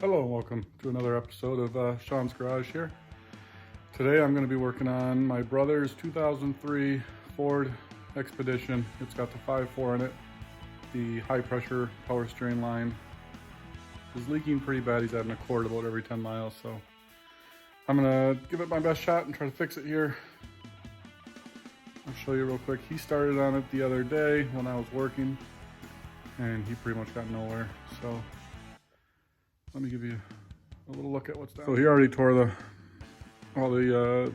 Hello and welcome to another episode of Sean's Garage here. Today I'm going to be working on my brother's 2003 Ford Expedition. It's got the 5.4 in it. The high pressure power steering line is leaking pretty bad. He's adding a cord about every 10 miles, so I'm going to give it my best shot and try to fix it here. I'll show you real quick. He started on it the other day when I was working and he pretty much got nowhere, so let me give you a little look at what's down. So he already tore all the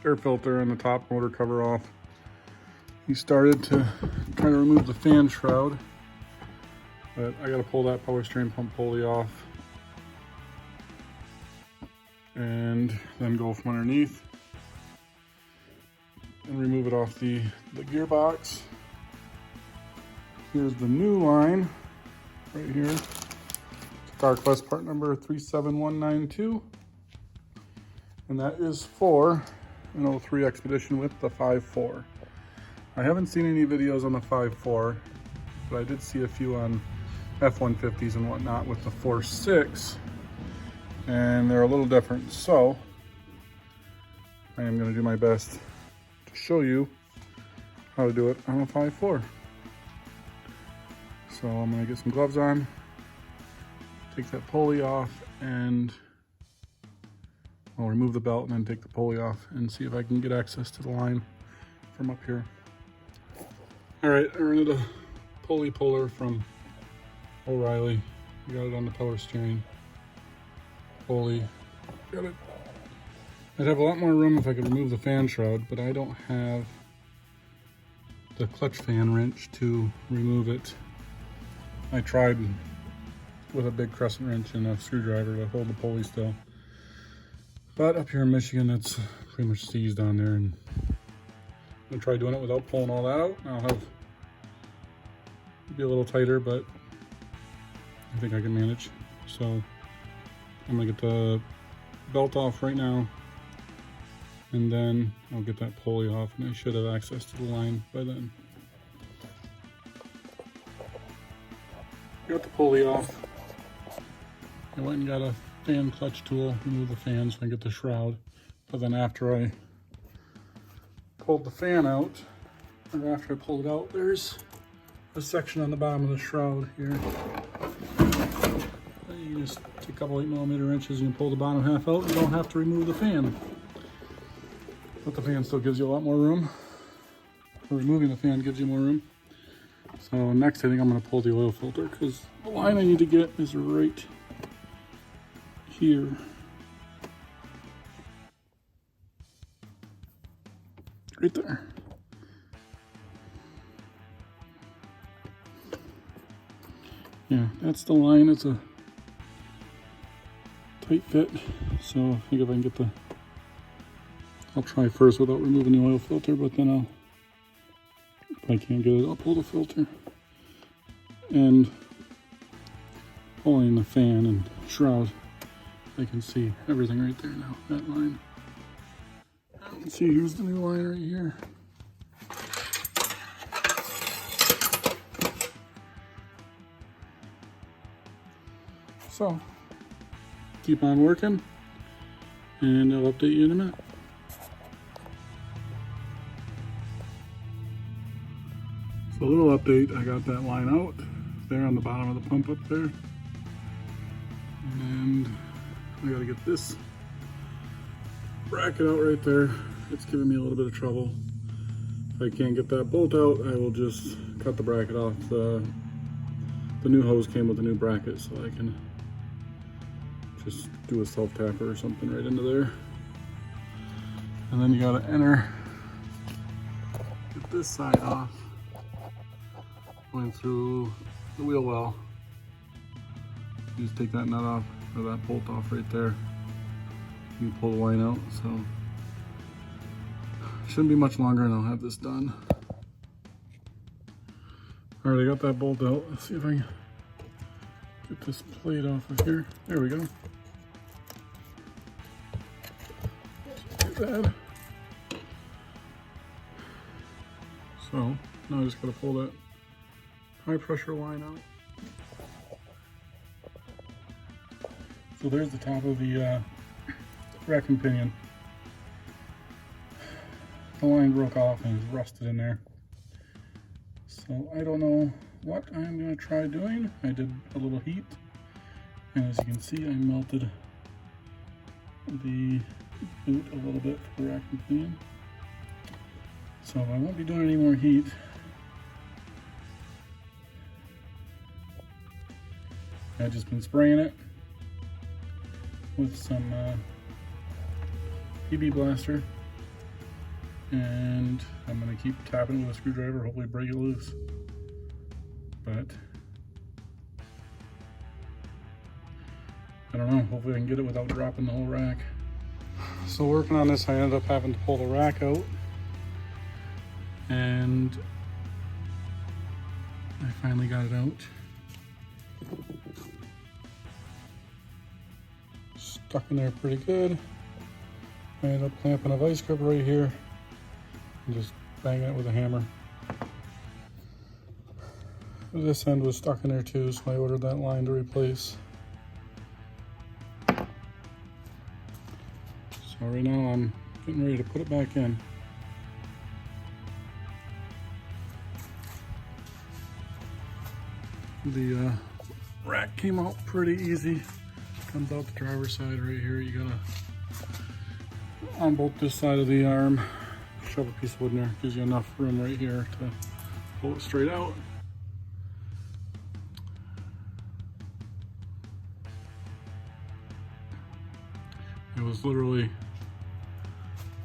air filter and the top motor cover off. He started to try to remove the fan shroud, but I got to pull that power steering pump pulley off and then go from underneath and remove it off the gearbox. Here's the new line right here. StarQuest part number 37192, and that is for an 03 Expedition with the 5.4. I haven't seen any videos on the 5.4, but I did see a few on F-150s and whatnot with the 4.6, and they're a little different. So I am going to do my best to show you how to do it on a 5.4. So I'm going to get some gloves on, take that pulley off, and I'll remove the belt and then take the pulley off and see if I can get access to the line from up here. All right, I rented a pulley puller from O'Reilly. I got it on the power steering pulley. Got it. I'd have a lot more room if I could remove the fan shroud, but I don't have the clutch fan wrench to remove it. I tried with a big crescent wrench and a screwdriver to hold the pulley still, but up here in Michigan it's pretty much seized on there, and I'm gonna try doing it without pulling all that out. I'll have be a little tighter, but I think I can manage. So I'm gonna get the belt off right now, and then I'll get that pulley off, and I should have access to the line by then. Got the pulley off. I went and got a fan clutch tool, remove the fan so I can get the shroud. But then after I pulled the fan out, or after I pulled it out, there's a section on the bottom of the shroud here. You just take a couple 8mm wrenches and pull the bottom half out. You don't have to remove the fan. But the fan still gives you a lot more room. Or removing the fan gives you more room. So next I think I'm going to pull the oil filter, because the line I need to get is right here. Right there. Yeah, that's the line. It's a tight fit, so I think if I can get I'll try first without removing the oil filter, but then if I can't get it, I'll pull the filter. And pulling the fan and shroud, I can see everything right there now, that line. Let's see, here's the new line right here. So, keep on working, and I'll update you in a minute. So a little update, I got that line out there on the bottom of the pump up there. And I gotta get this bracket out right there. It's giving me a little bit of trouble. If I can't get that bolt out, I will just cut the bracket off. The new hose came with a new bracket, so I can just do a self-tapper or something right into there. And then you gotta get this side off, going through the wheel well. You just take that nut off, or that bolt off right there. You pull the line out, so shouldn't be much longer and I'll have this done. All right, I got that bolt out. Let's see if I can get this plate off of here. There we go. Get that. So now I just gotta pull that high pressure line out. So there's the top of the rack and pinion. The line broke off and is rusted in there. So I don't know what I'm going to try doing. I did a little heat, and as you can see, I melted the boot a little bit for the rack and pinion. So I won't be doing any more heat. I've just been spraying it with some PB Blaster, and I'm going to keep tapping with a screwdriver, hopefully break it loose. But I don't know, hopefully I can get it without dropping the whole rack. So working on this, I ended up having to pull the rack out, and I finally got it out. Stuck in there pretty good. I ended up clamping a vice grip right here and just banging it with a hammer. This end was stuck in there too, so I ordered that line to replace. So right now I'm getting ready to put it back in. The rack came out pretty easy. Comes out the driver's side right here. You gotta unbolt this side of the arm, shove a piece of wood in there, gives you enough room right here to pull it straight out. It was literally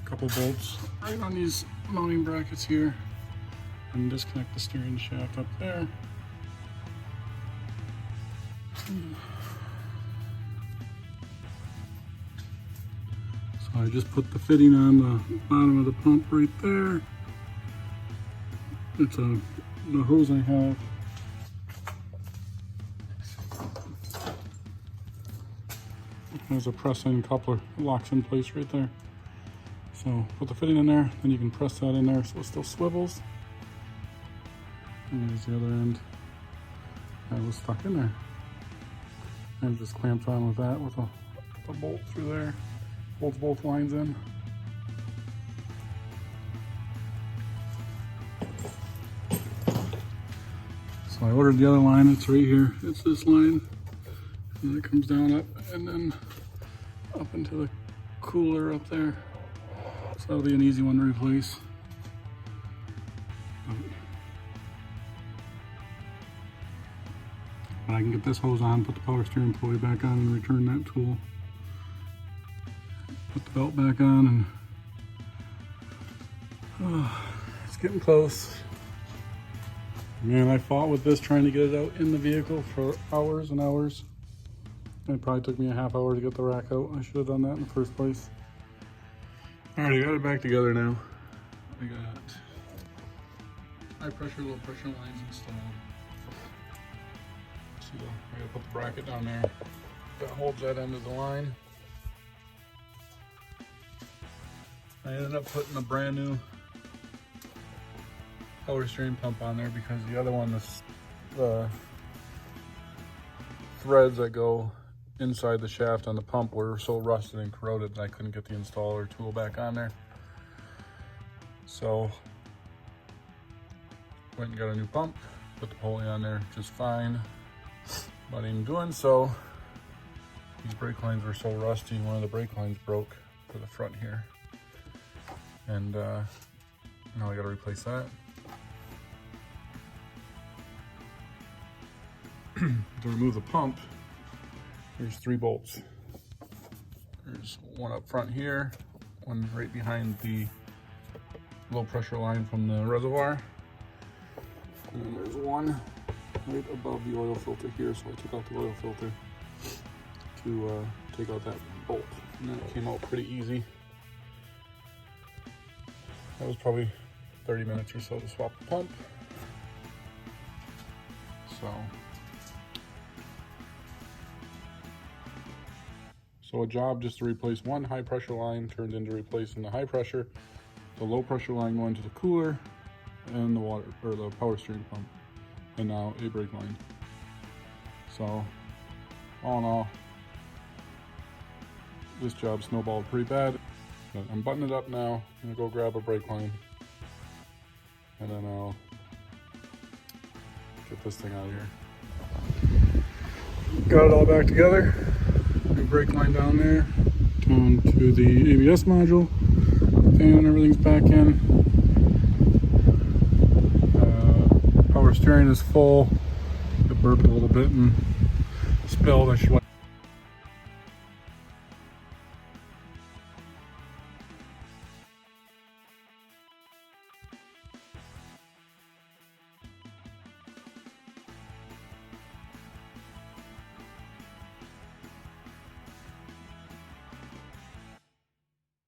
a couple bolts right on these mounting brackets here, and disconnect the steering shaft up there. So I just put the fitting on the bottom of the pump right there. It's the hose I have. There's a press-in coupler, it locks in place right there. So put the fitting in there, then you can press that in there so it still swivels. And there's the other end. I was stuck in there. And just clamped on with that with a bolt through there. Holds both lines in. So I ordered the other line, it's right here. It's this line. And it comes down up and then up into the cooler up there. So that'll be an easy one to replace. But I can get this hose on, put the power steering pulley back on, and return that tool. Put the belt back on, and it's getting close. Man, I fought with this trying to get it out in the vehicle for hours and hours. It probably took me a half hour to get the rack out. I should have done that in the first place. Alright, I got it back together now. I got high pressure, low pressure lines installed. So I gotta put the bracket down there that holds that end of the line. I ended up putting a brand new power steering pump on there because the other one, the threads that go inside the shaft on the pump were so rusted and corroded that I couldn't get the installer tool back on there. So went and got a new pump, put the pulley on there just fine. But in doing so, these brake lines were so rusty, one of the brake lines broke to the front here. And now I gotta replace that. To remove the pump, there's 3 bolts. There's one up front here, one right behind the low pressure line from the reservoir, and then there's one right above the oil filter here. So I took out the oil filter to take out that bolt, and then it came out pretty easy. That was probably 30 minutes or so to swap the pump. So a job just to replace one high pressure line turned into replacing the high pressure, the low pressure line going to the cooler, and the water or the power steering pump, and now a brake line. So all in all, this job snowballed pretty bad. But I'm buttoning it up now. I'm gonna go grab a brake line, and then I'll get this thing out of here. Got it all back together. New brake line down there. Down to the ABS module. Fan and everything's back in. Power steering is full. It burped a little bit and spilled. I should